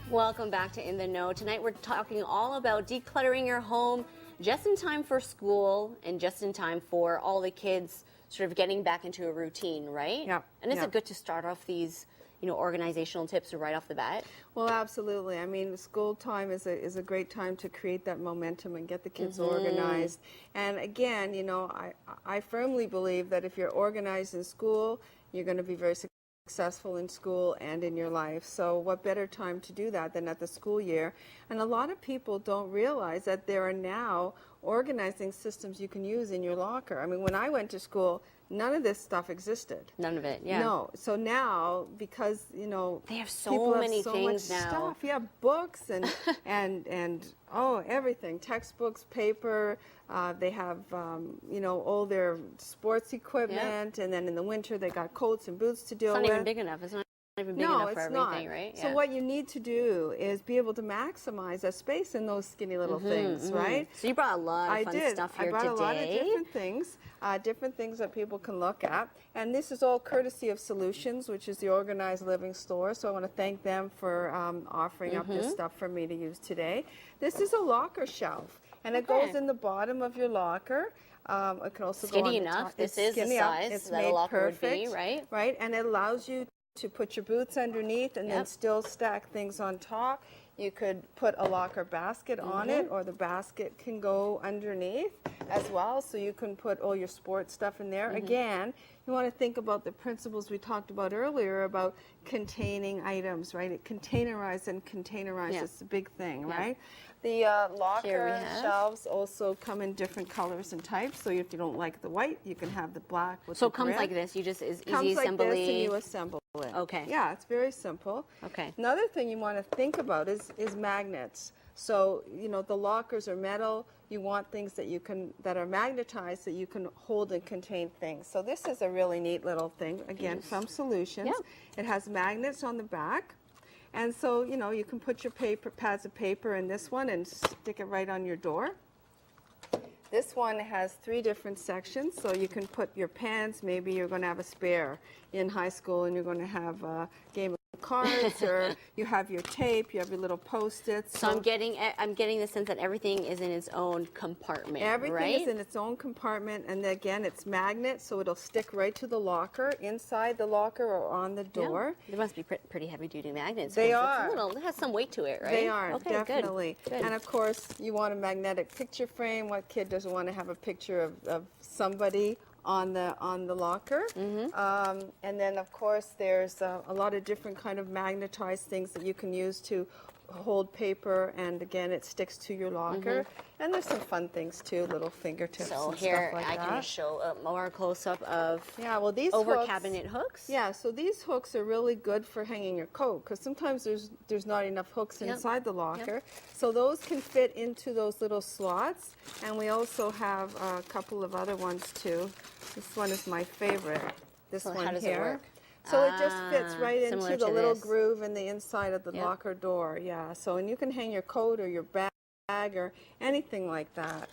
Welcome back to In the Know. Tonight we're talking all about decluttering your home just in time for school and just in time for all the kids sort of getting back into a routine, right? Yeah. And is it good to start off these, organizational tips right off the bat? Well, absolutely. I mean, school time is a great time to create that momentum and get the kids organized. And again, I firmly believe that if you're organized in school, you're going to be very successful in school and in your life. So what better time to do that than at the school year? And a lot of people don't realize that there are now organizing systems you can use in your locker. I mean, when I went to school, none of this stuff existed. None of it, yeah. No. So now, because, they have so many things much now. Stuff. Yeah, books and everything. Textbooks, paper. They have, all their sports equipment. And then in the winter, they got coats and boots to deal with. It's not even big enough. It's not even big enough for everything, right? So what you need to do is be able to maximize that space in those skinny little things, right? So you brought a lot of fun stuff here today. I brought a lot of different things that people can look at. And this is all courtesy of Solutions, which is the Organized Living store. So I want to thank them for offering up this stuff for me to use today. This is a locker shelf, and it goes in the bottom of your locker. It can also go on the top. This is the size that a locker would be, right? Right, and it allows you to put your boots underneath and then still stack things on top. You could put a locker basket on it, or the basket can go underneath as well, so you can put all your sports stuff in there. Again, you want to think about the principles we talked about earlier about containing items, right? It containerize and containerize. It's a big thing, right? The locker shelves also come in different colors and types. So if you don't like the white, you can have the black with the it comes grid. like this. You just easy assembly. Comes like this and you assemble it. Okay. Yeah, it's very simple. Okay. Another thing you want to think about is magnets. So, the lockers are metal. You want things that are magnetized that you can hold and contain things. So this is a really neat little thing, again, from Solutions. It has magnets on the back. And so, you can put your pads of paper in this one and stick it right on your door. This one has 3 different sections, so you can put your pens. Maybe you're going to have a spare in high school and you're going to have a game of cards, or you have your tape, you have your little Post-its. So I'm getting the sense that everything is in its own compartment, Everything is in its own compartment, and again, it's magnet, so it'll stick right to the locker, inside the locker or on the door. Yeah. They must be pretty heavy-duty magnets. They are. It has some weight to it, right? They are, okay, definitely. Good. And of course, you want a magnetic picture frame. What kid doesn't want to have a picture of somebody on the locker? And then of course there's a lot of different kind of magnetized things that you can use to hold paper, and again it sticks to your locker. And there's some fun things too, little fingertips so and here stuff like I that. can show a more close-up of these over hooks, cabinet hooks. Yeah, so these hooks are really good for hanging your coat, because sometimes there's not enough hooks inside the locker. So those can fit into those little slots, and we also have a couple of other ones too. This one is my favorite. This one how does here. It work? So it just fits right into the little this. groove in the inside of the locker door. Yeah. So, and you can hang your coat or your bag or anything like that.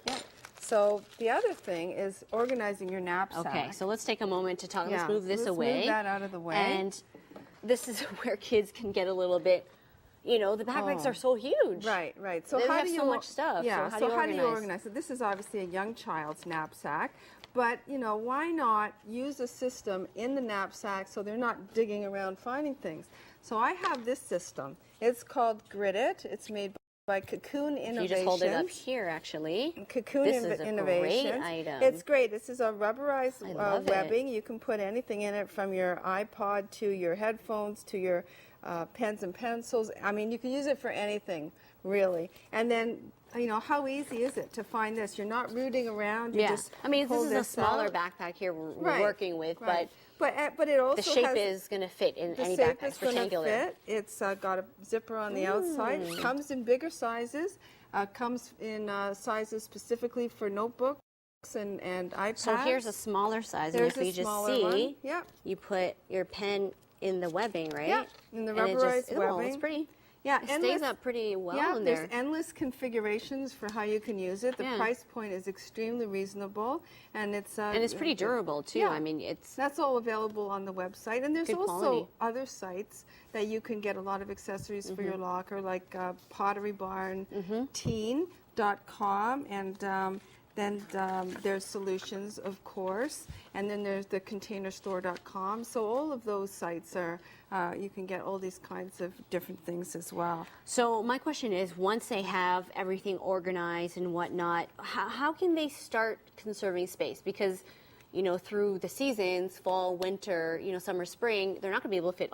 So the other thing is organizing your knapsack. Okay, so let's take a moment to talk. Let's move this away. Move that out of the way. And this is where kids can get a little bit, the backpacks are so huge. Right. So they how have do you so much stuff. Yeah. So how do you organize? So this is obviously a young child's knapsack. But, why not use a system in the knapsack so they're not digging around finding things? So I have this system. It's called Grid It. It's made by Cocoon Innovations. You just hold it up here, actually. Cocoon This is a Innovations. great item. It's great. This is a rubberized webbing. It. You can put anything in it, from your iPod to your headphones to your pens and pencils. I mean, you can use it for anything, really. And then, how easy is it to find this? You're not rooting around. You just this is a smaller out. backpack here we're working with, but it also the shape is going to fit in any backpack. It's rectangular. Fit. It's got a zipper on the outside. It comes in bigger sizes. Comes in sizes specifically for notebooks and iPads. So here's a smaller size, There's and if you just see, one. you put your pen in the webbing, right? Yeah, in the rubberized webbing. It's pretty. Yeah, It stays up pretty well in there. There's endless configurations for how you can use it. The price point is extremely reasonable, and it's pretty durable too. Yeah. I mean, that's all available on the website, and there's good also quality. other sites that you can get a lot of accessories for your locker, like Pottery Barn, teen.com, and then there's Solutions, of course, and then there's the containerstore.com. So all of those sites are, you can get all these kinds of different things as well. So my question is, once they have everything organized and whatnot, how can they start conserving space? Because, you know, through the seasons, fall, winter, you know, summer, spring, they're not going to be able to fit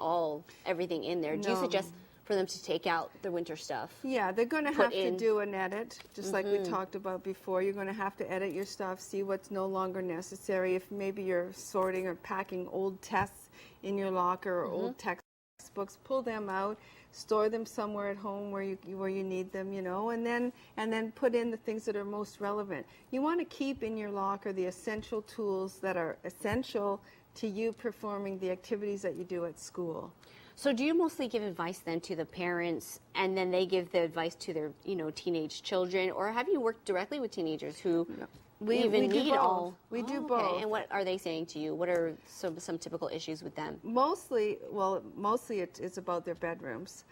everything in there. Do you suggest for them to take out the winter stuff? Yeah, they're going to have to do an edit, just like we talked about before. You're going to have to edit your stuff, see what's no longer necessary. If maybe you're sorting or packing old tests in your locker or old textbooks, pull them out, store them somewhere at home where you need them, you know, and then put in the things that are most relevant. You want to keep in your locker the essential tools that are essential to you performing the activities that you do at school. So do you mostly give advice then to the parents, and then they give the advice to their, you know, teenage children, or have you worked directly with teenagers who We need all? We do Okay. both. And what are they saying to you? What are some typical issues with them? Mostly it's about their bedrooms,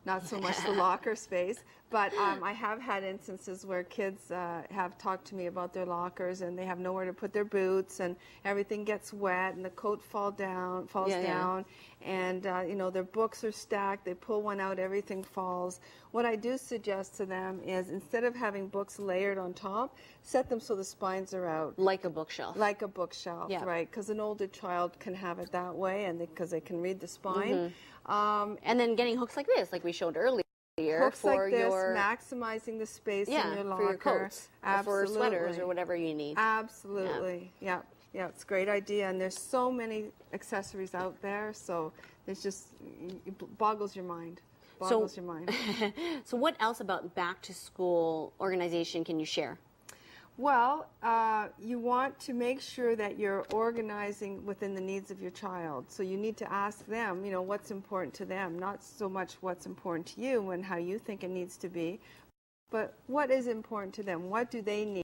not so much the locker space. But I have had instances where kids have talked to me about their lockers, and they have nowhere to put their boots, and everything gets wet, and the coat falls down, and you know, their books are stacked. They pull one out, everything falls. What I do suggest to them is, instead of having books layered on top, set them so the spines are out. Like a bookshelf. Like a bookshelf, right? Because an older child can have it that way, and because they can read the spine. And then getting hooks like this, like we showed earlier. Hooks for like this, your maximizing the space in your locker. for your coats, or for sweaters, or whatever you need. Absolutely, yeah, it's a great idea, and there's so many accessories out there, so it's just, it boggles your mind. So what else about back to school organization can you share? Well, you want to make sure that you're organizing within the needs of your child. So you need to ask them, you know, what's important to them, not so much what's important to you and how you think it needs to be, but what is important to them? What do they need?